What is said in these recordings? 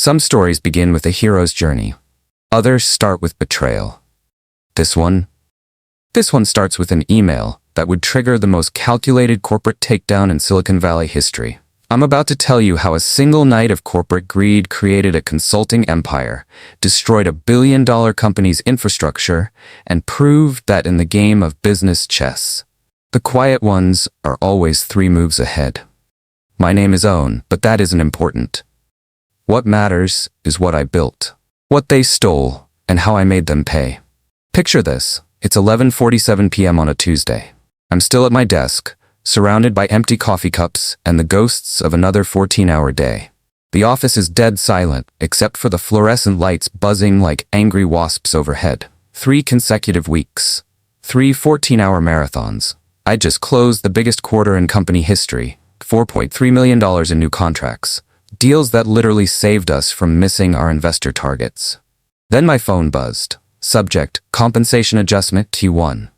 Some stories begin with a hero's journey. Others start with betrayal. This one starts with an email that would trigger the most calculated corporate takedown in Silicon Valley history. I'm about to tell you how a single night of corporate greed created a consulting empire, destroyed a billion-dollar company's infrastructure, and proved that in the game of business chess, the quiet ones are always 3 moves ahead. My name is Owen, but that isn't important. What matters is what I built, what they stole, and how I made them pay. Picture this. It's 11:47 p.m. on a Tuesday. I'm still at my desk, surrounded by empty coffee cups and the ghosts of another 14-hour day. The office is dead silent, except for the fluorescent lights buzzing like angry wasps overhead. 3 consecutive weeks. 3 14-hour marathons. I just closed the biggest quarter in company history, $4.3 million in new contracts. Deals that literally saved us from missing our investor targets. Then my phone buzzed. Subject, compensation adjustment T1.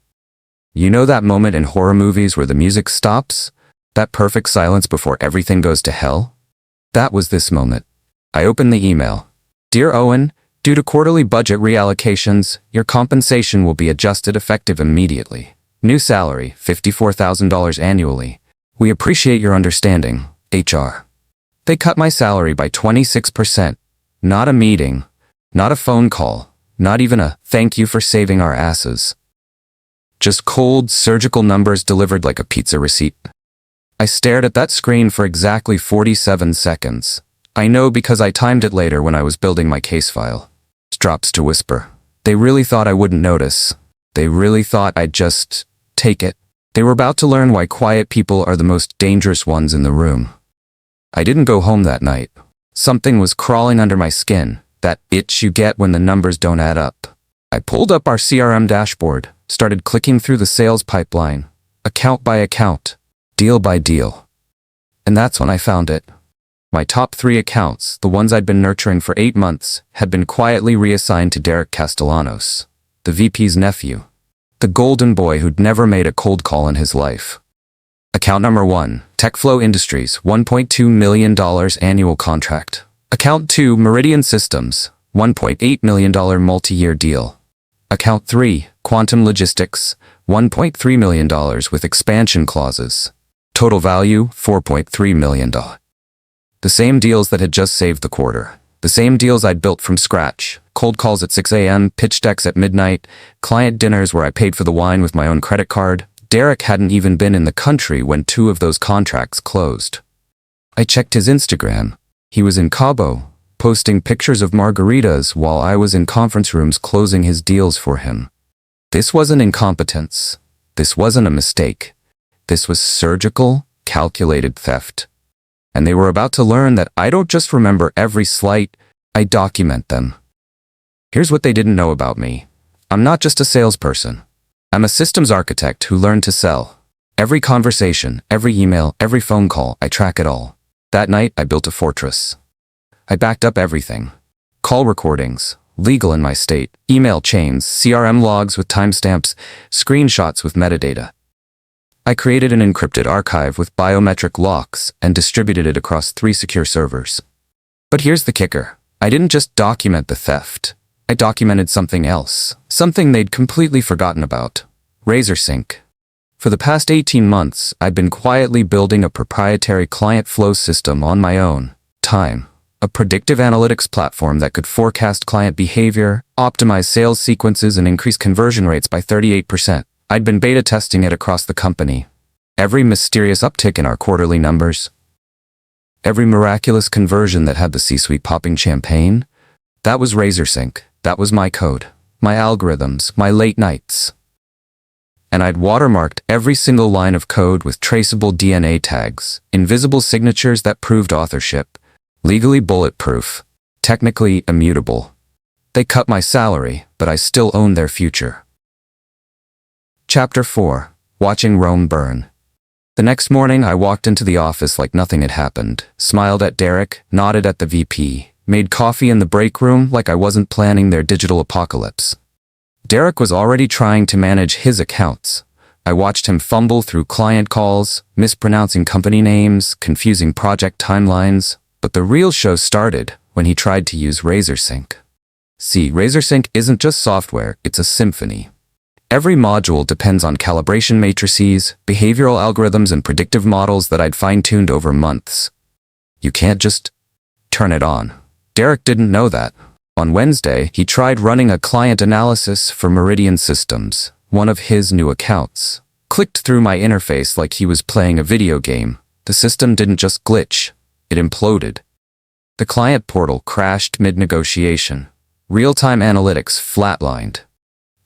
You know that moment in horror movies where the music stops? That perfect silence before everything goes to hell? That was this moment. I opened the email. Dear Owen, due to quarterly budget reallocations, your compensation will be adjusted effective immediately. New salary, $54,000 annually. We appreciate your understanding, HR. They cut my salary by 26%. Not a meeting, not a phone call, not even a thank you for saving our asses. Just cold, surgical numbers delivered like a pizza receipt. I stared at that screen for exactly 47 seconds. I know because I timed it later when I was building my case file. Drops to whisper. They really thought I wouldn't notice. They really thought I'd just take it. They were about to learn why quiet people are the most dangerous ones in the room. I didn't go home that night. Something was crawling under my skin, that itch you get when the numbers don't add up. I pulled up our CRM dashboard, started clicking through the sales pipeline, account by account, deal by deal. And that's when I found it. My top 3 accounts, the ones I'd been nurturing for 8 months, had been quietly reassigned to Derek Castellanos, the VP's nephew, the golden boy who'd never made a cold call in his life. Account number 1, TechFlow Industries, $1.2 million annual contract. Account 2, Meridian Systems, $1.8 million multi-year deal. Account 3, Quantum Logistics, $1.3 million with expansion clauses. Total value, $4.3 million. The same deals that had just saved the quarter. The same deals I'd built from scratch. Cold calls at 6 a.m., pitch decks at midnight, client dinners where I paid for the wine with my own credit card. Derek hadn't even been in the country when 2 of those contracts closed. I checked his Instagram. He was in Cabo, posting pictures of margaritas while I was in conference rooms closing his deals for him. This wasn't incompetence. This wasn't a mistake. This was surgical, calculated theft. And they were about to learn that I don't just remember every slight, I document them. Here's what they didn't know about me. I'm not just a salesperson. I'm a systems architect who learned to sell. Every conversation, every email, every phone call, I track it all. That night, I built a fortress. I backed up everything. Call recordings, legal in my state, email chains, CRM logs with timestamps, screenshots with metadata. I created an encrypted archive with biometric locks and distributed it across 3 secure servers. But here's the kicker. I didn't just document the theft. I documented something else, something they'd completely forgotten about. RazorSync. For the past 18 months, I'd been quietly building a proprietary client flow system on my own time. A predictive analytics platform that could forecast client behavior, optimize sales sequences, and increase conversion rates by 38%. I'd been beta testing it across the company. Every mysterious uptick in our quarterly numbers, every miraculous conversion that had the C-suite popping champagne, that was RazorSync. That was my code, my algorithms, my late nights. And I'd watermarked every single line of code with traceable DNA tags, invisible signatures that proved authorship, legally bulletproof, technically immutable. They cut my salary, but I still owned their future. Chapter 4. Watching Rome Burn. The next morning, I walked into the office like nothing had happened, smiled at Derek, nodded at the VP, made coffee in the break room like I wasn't planning their digital apocalypse. Derek was already trying to manage his accounts. I watched him fumble through client calls, mispronouncing company names, confusing project timelines. But the real show started when he tried to use RazorSync. See, RazorSync isn't just software, it's a symphony. Every module depends on calibration matrices, behavioral algorithms, and predictive models that I'd fine-tuned over months. You can't just turn it on. Derek didn't know that. On Wednesday, he tried running a client analysis for Meridian Systems, one of his new accounts. Clicked through my interface like he was playing a video game. The system didn't just glitch, it imploded. The client portal crashed mid-negotiation. Real-time analytics flatlined.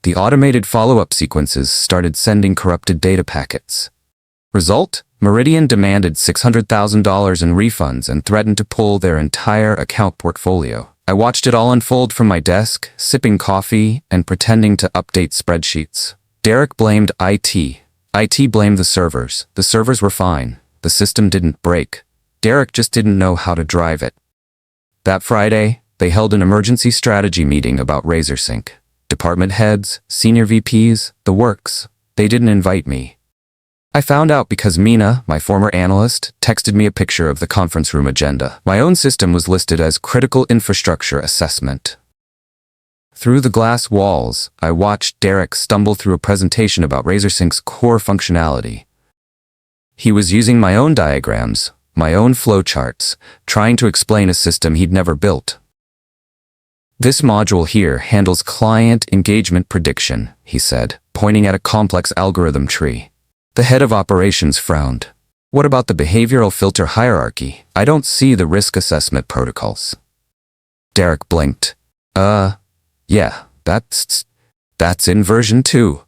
The automated follow-up sequences started sending corrupted data packets. Result? Meridian demanded $600,000 in refunds and threatened to pull their entire account portfolio. I watched it all unfold from my desk, sipping coffee and pretending to update spreadsheets. Derek blamed IT. IT blamed the servers. The servers were fine. The system didn't break. Derek just didn't know how to drive it. That Friday, they held an emergency strategy meeting about RazorSync. Department heads, senior VPs, the works. They didn't invite me. I found out because Mina, my former analyst, texted me a picture of the conference room agenda. My own system was listed as Critical Infrastructure Assessment. Through the glass walls, I watched Derek stumble through a presentation about RazorSync's core functionality. He was using my own diagrams, my own flowcharts, trying to explain a system he'd never built. This module here handles client engagement prediction, he said, pointing at a complex algorithm tree. The head of operations frowned. What about the behavioral filter hierarchy? I don't see the risk assessment protocols. Derek blinked. Yeah, that's in version 2.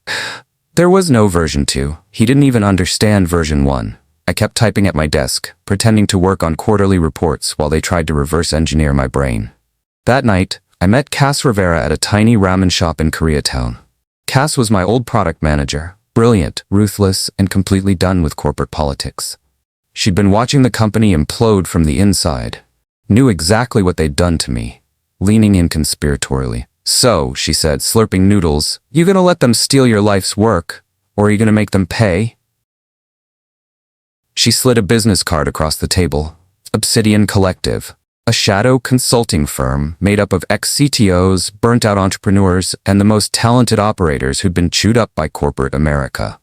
There was no version 2. He didn't even understand version 1. I kept typing at my desk, pretending to work on quarterly reports while they tried to reverse engineer my brain. That night, I met Cass Rivera at a tiny ramen shop in Koreatown. Cass was my old product manager, brilliant, ruthless, and completely done with corporate politics. She'd been watching the company implode from the inside, knew exactly what they'd done to me, leaning in conspiratorially. So, she said, slurping noodles, you gonna let them steal your life's work, or are you gonna make them pay? She slid a business card across the table. Obsidian Collective, a shadow consulting firm made up of ex-CTOs, burnt-out entrepreneurs, and the most talented operators who'd been chewed up by corporate America.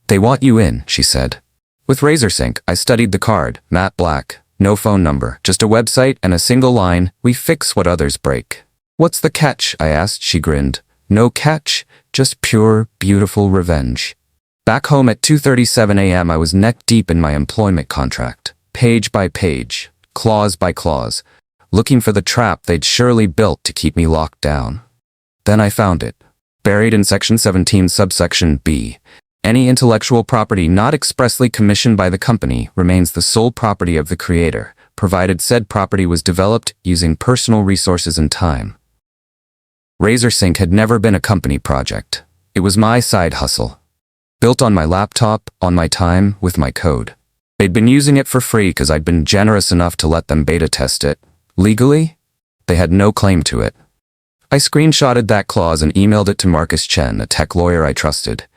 They want you in, she said. With RazorSync, I studied the card, matte black, no phone number, just a website and a single line, we fix what others break. What's the catch? I asked. She grinned. No catch, just pure, beautiful revenge. Back home at 2:37 a.m. I was neck deep in my employment contract, page by page, clause by clause, looking for the trap they'd surely built to keep me locked down. Then I found it. Buried in Section 17, subsection B, any intellectual property not expressly commissioned by the company remains the sole property of the creator, provided said property was developed using personal resources and time. RazorSync had never been a company project. It was my side hustle. Built on my laptop, on my time, with my code. They'd been using it for free because I'd been generous enough to let them beta test it. Legally, they had no claim to it. I screenshotted that clause and emailed it to Marcus Chen, a tech lawyer I trusted.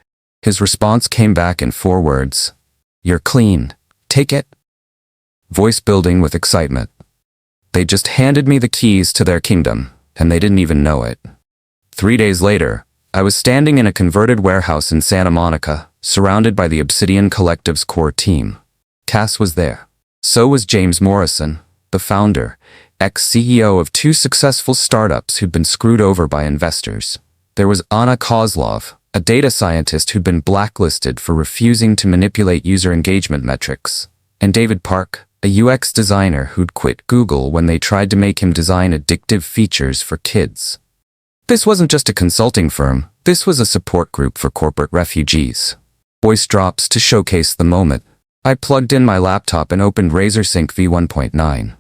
His response came back in 4 words. You're clean. Take it. Voice building with excitement. They just handed me the keys to their kingdom, and they didn't even know it. 3 days later, I was standing in a converted warehouse in Santa Monica, surrounded by the Obsidian Collective's core team. Cass was there. So was James Morrison, the founder, ex-CEO of 2 successful startups who'd been screwed over by investors. There was Anna Kozlov, a data scientist who'd been blacklisted for refusing to manipulate user engagement metrics, and David Park, a UX designer who'd quit Google when they tried to make him design addictive features for kids. This wasn't just a consulting firm, this was a support group for corporate refugees. Voice drops to showcase the moment. I plugged in my laptop and opened RazorSync v1.9.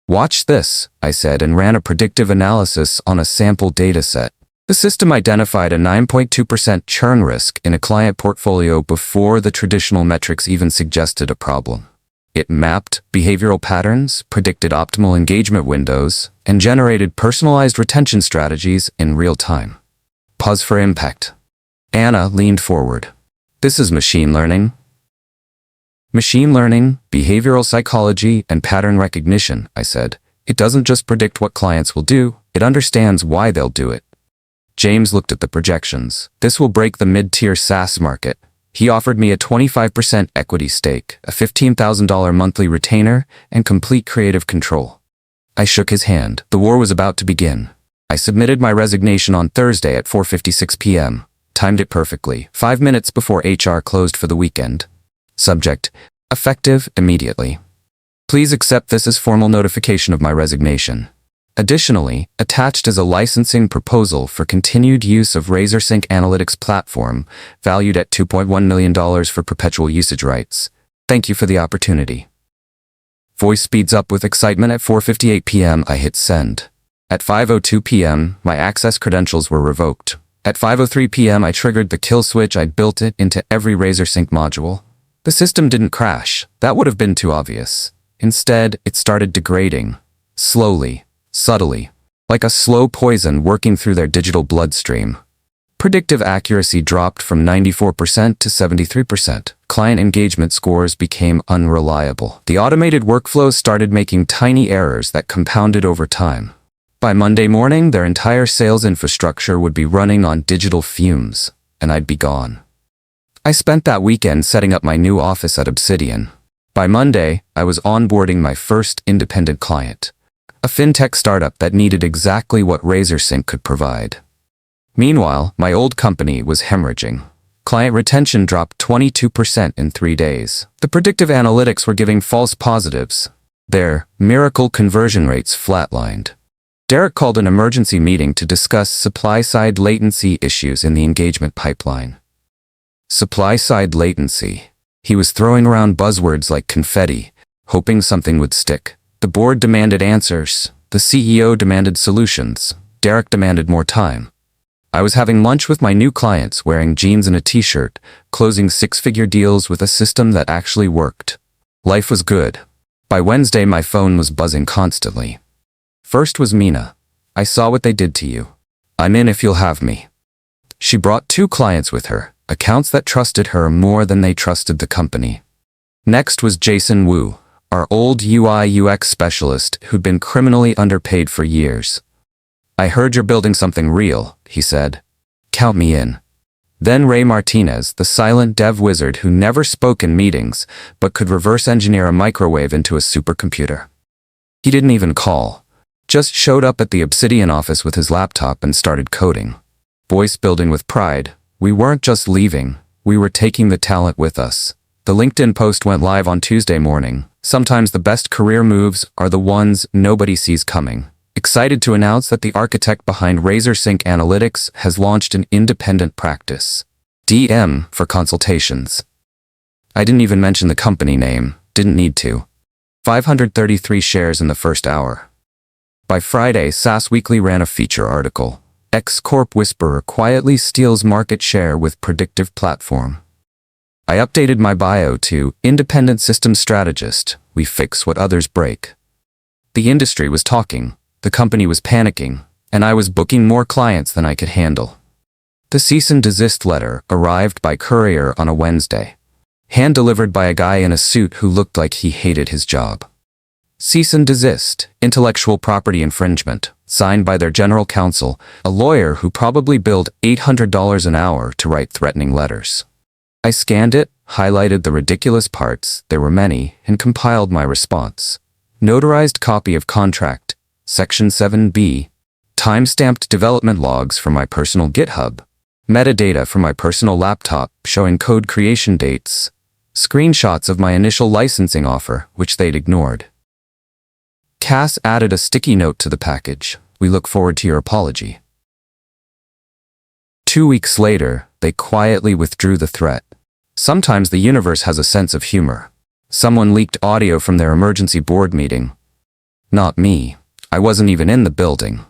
Watch this, I said, and ran a predictive analysis on a sample dataset. The system identified a 9.2% churn risk in a client portfolio before the traditional metrics even suggested a problem. It mapped behavioral patterns, predicted optimal engagement windows, and generated personalized retention strategies in real time. Pause for impact. Anna leaned forward. This is machine learning. Machine learning, behavioral psychology, and pattern recognition, I said. It doesn't just predict what clients will do, it understands why they'll do it. James looked at the projections. This will break the mid-tier SaaS market. He offered me a 25% equity stake, a $15,000 monthly retainer, and complete creative control. I shook his hand. The war was about to begin. I submitted my resignation on Thursday at 4:56 p.m. Timed it perfectly, 5 minutes before HR closed for the weekend. Subject: effective immediately. Please accept this as formal notification of my resignation. Additionally, attached is a licensing proposal for continued use of RazorSync Analytics platform, valued at $2.1 million for perpetual usage rights. Thank you for the opportunity. Voice speeds up with excitement at 4:58 p.m. I hit send. At 5:02 p.m., my access credentials were revoked. At 5:03 p.m. I triggered the kill switch. I'd built it into every RazorSync module. The system didn't crash. That would have been too obvious. Instead, it started degrading. Slowly. Subtly, like a slow poison working through their digital bloodstream. Predictive accuracy dropped from 94% to 73%. Client engagement scores became unreliable. The automated workflows started making tiny errors that compounded over time. By Monday morning, their entire sales infrastructure would be running on digital fumes, and I'd be gone. I spent that weekend setting up my new office at Obsidian. By Monday, I was onboarding my first independent client. A fintech startup that needed exactly what RazorSync could provide. Meanwhile, my old company was hemorrhaging. Client retention dropped 22% in 3 days. The predictive analytics were giving false positives. Their miracle conversion rates flatlined. Derek called an emergency meeting to discuss supply-side latency issues in the engagement pipeline. Supply-side latency. He was throwing around buzzwords like confetti, hoping something would stick. The board demanded answers. The CEO demanded solutions. Derek demanded more time. I was having lunch with my new clients, wearing jeans and a t-shirt, closing 6-figure deals with a system that actually worked. Life was good. By Wednesday, my phone was buzzing constantly. First was Mina. I saw what they did to you. I'm in if you'll have me. She brought 2 clients with her, accounts that trusted her more than they trusted the company. Next was Jason Wu, our old UI/UX specialist who'd been criminally underpaid for years. I heard you're building something real, he said. Count me in. Then Ray Martinez, the silent dev wizard who never spoke in meetings, but could reverse engineer a microwave into a supercomputer. He didn't even call. Just showed up at the Obsidian office with his laptop and started coding. Voice building with pride. We weren't just leaving, we were taking the talent with us. The LinkedIn post went live on Tuesday morning. Sometimes the best career moves are the ones nobody sees coming. Excited to announce that the architect behind RazorSync Analytics has launched an independent practice. DM for consultations. I didn't even mention the company name, didn't need to. 533 shares in the first hour. By Friday, SaaS Weekly ran a feature article. X-Corp Whisperer quietly steals market share with predictive platform. I updated my bio to Independent Systems Strategist. We fix what others break. The industry was talking, the company was panicking, and I was booking more clients than I could handle. The cease and desist letter arrived by courier on a Wednesday. Hand-delivered by a guy in a suit who looked like he hated his job. Cease and desist, intellectual property infringement, signed by their general counsel, a lawyer who probably billed $800 an hour to write threatening letters. I scanned it, highlighted the ridiculous parts, there were many, and compiled my response. Notarized copy of contract, Section 7B, time-stamped development logs from my personal GitHub, metadata from my personal laptop showing code creation dates, screenshots of my initial licensing offer, which they'd ignored. Cass added a sticky note to the package. We look forward to your apology. 2 weeks later, they quietly withdrew the threat. Sometimes the universe has a sense of humor. Someone leaked audio from their emergency board meeting. Not me. I wasn't even in the building.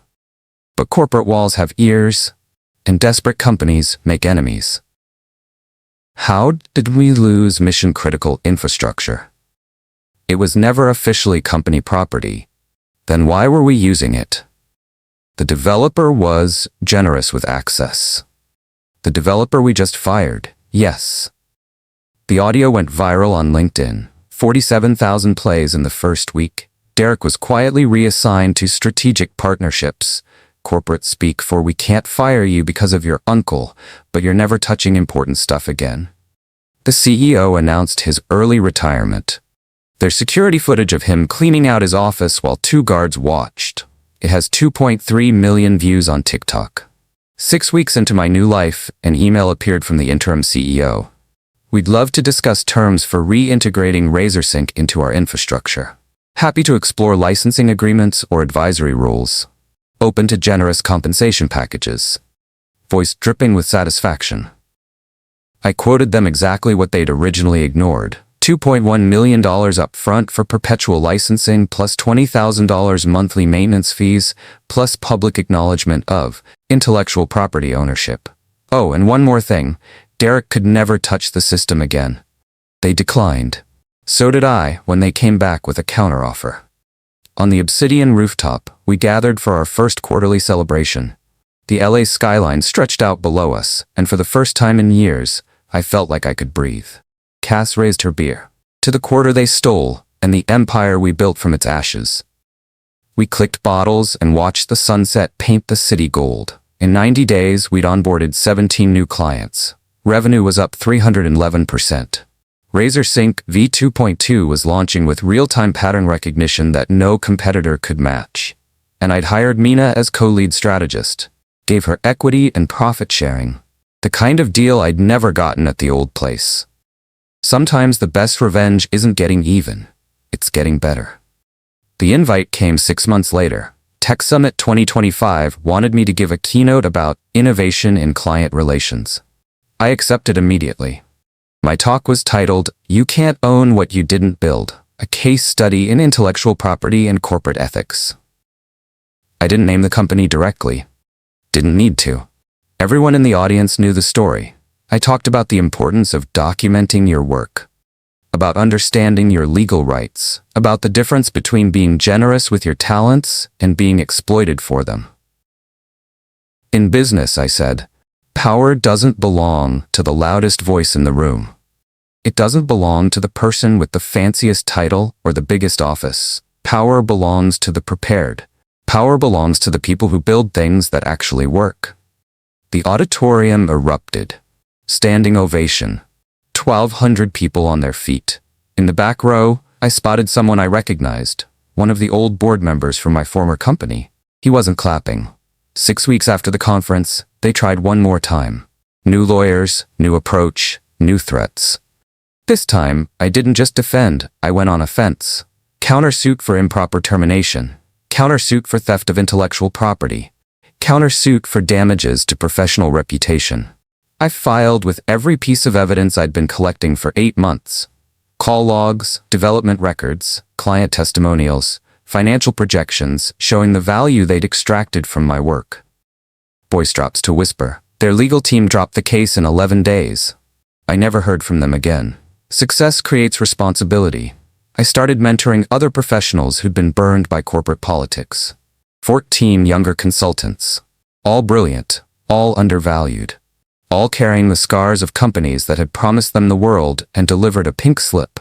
But corporate walls have ears, and desperate companies make enemies. How did we lose mission-critical infrastructure? It was never officially company property. Then why were we using it? The developer was generous with access. The developer we just fired, yes. The audio went viral on LinkedIn, 47,000 plays in the first week. Derek was quietly reassigned to strategic partnerships, corporate speak for we can't fire you because of your uncle, but you're never touching important stuff again. The CEO announced his early retirement. There's security footage of him cleaning out his office while 2 guards watched. It has 2.3 million views on TikTok. 6 weeks into my new life, an email appeared from the interim CEO. We'd love to discuss terms for reintegrating RazorSync into our infrastructure. Happy to explore licensing agreements or advisory rules. Open to generous compensation packages. Voice dripping with satisfaction. I quoted them exactly what they'd originally ignored. $2.1 million up front for perpetual licensing plus $20,000 monthly maintenance fees plus public acknowledgement of intellectual property ownership. Oh, and one more thing. Derek could never touch the system again. They declined. So did I when they came back with a counteroffer. On the Obsidian rooftop, we gathered for our first quarterly celebration. The LA skyline stretched out below us, and for the first time in years, I felt like I could breathe. Cass raised her beer. To the quarter they stole, and the empire we built from its ashes. We clicked bottles and watched the sunset paint the city gold. In 90 days, we'd onboarded 17 new clients. Revenue was up 311%. RazorSync v2.2 was launching with real-time pattern recognition that no competitor could match. And I'd hired Mina as co-lead strategist. Gave her equity and profit sharing. The kind of deal I'd never gotten at the old place. Sometimes the best revenge isn't getting even. It's getting better. The invite came 6 months later. Tech Summit 2025 wanted me to give a keynote about innovation in client relations. I accepted immediately. My talk was titled, You Can't Own What You Didn't Build, a case study in intellectual property and corporate ethics. I didn't name the company directly. Didn't need to. Everyone in the audience knew the story. I talked about the importance of documenting your work, about understanding your legal rights, about the difference between being generous with your talents and being exploited for them. In business, I said, power doesn't belong to the loudest voice in the room. It doesn't belong to the person with the fanciest title or the biggest office. Power belongs to the prepared. Power belongs to the people who build things that actually work. The auditorium erupted. Standing ovation. 1,200 people on their feet. In the back row, I spotted someone I recognized, one of the old board members from my former company. He wasn't clapping. 6 weeks after the conference, they tried one more time. New lawyers, new approach, new threats. This time, I didn't just defend, I went on offense. Countersuit for improper termination. Countersuit for theft of intellectual property. Countersuit for damages to professional reputation. I filed with every piece of evidence I'd been collecting for 8 months. Call logs, development records, client testimonials, financial projections showing the value they'd extracted from my work. Voice drops to whisper. Their legal team dropped the case in 11 days. I never heard from them again. Success creates responsibility. I started mentoring other professionals who'd been burned by corporate politics. 14 younger consultants. All brilliant, all undervalued. All carrying the scars of companies that had promised them the world and delivered a pink slip.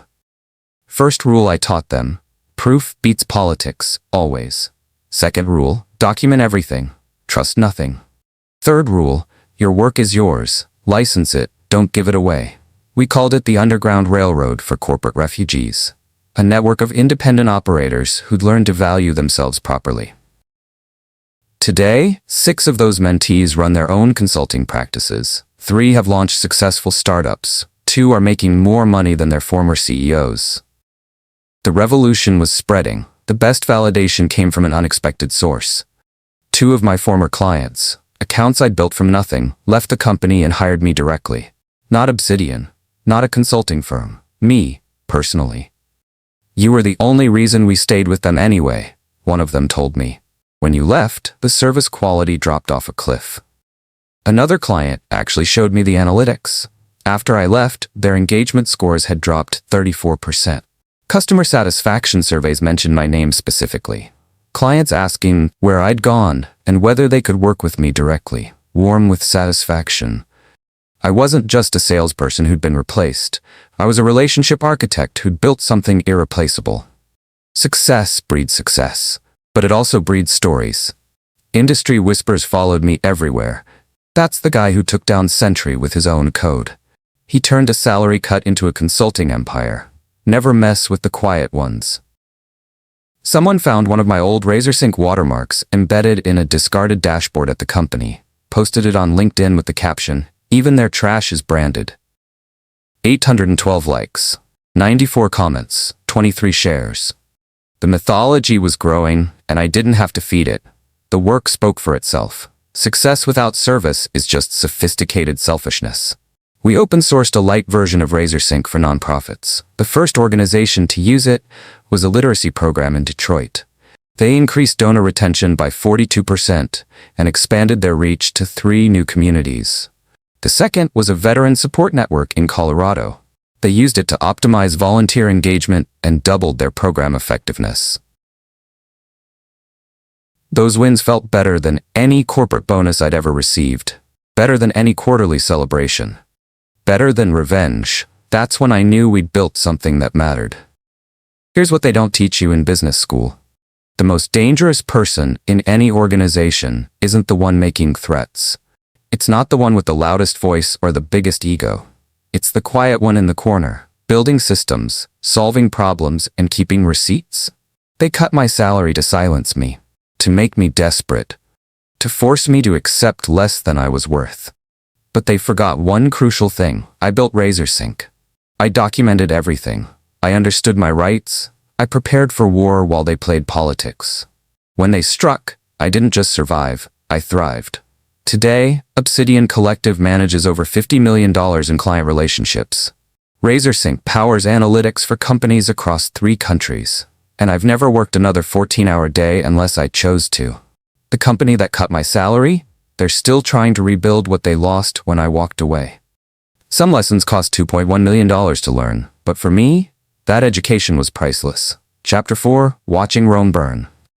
First rule I taught them, proof beats politics, always. Second rule, document everything, trust nothing. Third rule, your work is yours, license it, don't give it away. We called it the Underground Railroad for corporate refugees. A network of independent operators who'd learned to value themselves properly. Today, 6 of those mentees run their own consulting practices. 3 have launched successful startups. 2 are making more money than their former CEOs. The revolution was spreading. The best validation came from an unexpected source. 2 of my former clients, accounts I'd built from nothing, left the company and hired me directly. Not Obsidian, not a consulting firm. Me, personally. You were the only reason we stayed with them anyway, one of them told me. When you left, the service quality dropped off a cliff. Another client actually showed me the analytics. After I left, their engagement scores had dropped 34%. Customer satisfaction surveys mentioned my name specifically. Clients asking where I'd gone and whether they could work with me directly, warm with satisfaction. I wasn't just a salesperson who'd been replaced. I was a relationship architect who'd built something irreplaceable. Success breeds success, but it also breeds stories. Industry whispers followed me everywhere. That's the guy who took down Sentry with his own code. He turned a salary cut into a consulting empire. Never mess with the quiet ones. Someone found one of my old RazorSync watermarks embedded in a discarded dashboard at the company, posted it on LinkedIn with the caption, "Even their trash is branded." 812 likes, 94 comments, 23 shares. The mythology was growing, and I didn't have to feed it. The work spoke for itself. Success without service is just sophisticated selfishness. We open-sourced a light version of RazorSync for nonprofits. The first organization to use it was a literacy program in Detroit. They increased donor retention by 42% and expanded their reach to 3 new communities. The second was a veteran support network in Colorado. They used it to optimize volunteer engagement and doubled their program effectiveness. Those wins felt better than any corporate bonus I'd ever received. Better than any quarterly celebration. Better than revenge. That's when I knew we'd built something that mattered. Here's what they don't teach you in business school. The most dangerous person in any organization isn't the one making threats. It's not the one with the loudest voice or the biggest ego. It's the quiet one in the corner, building systems, solving problems, and keeping receipts. They cut my salary to silence me, to make me desperate, to force me to accept less than I was worth. But they forgot one crucial thing. I built RazorSync. I documented everything. I understood my rights. I prepared for war while they played politics. When they struck, I didn't just survive, I thrived. Today, Obsidian Collective manages over $50 million in client relationships. RazorSync powers analytics for companies across 3 countries. And I've never worked another 14-hour day unless I chose to. The company that cut my salary? They're still trying to rebuild what they lost when I walked away. Some lessons cost $2.1 million to learn, but for me, that education was priceless. Chapter 4, Watching Rome Burn.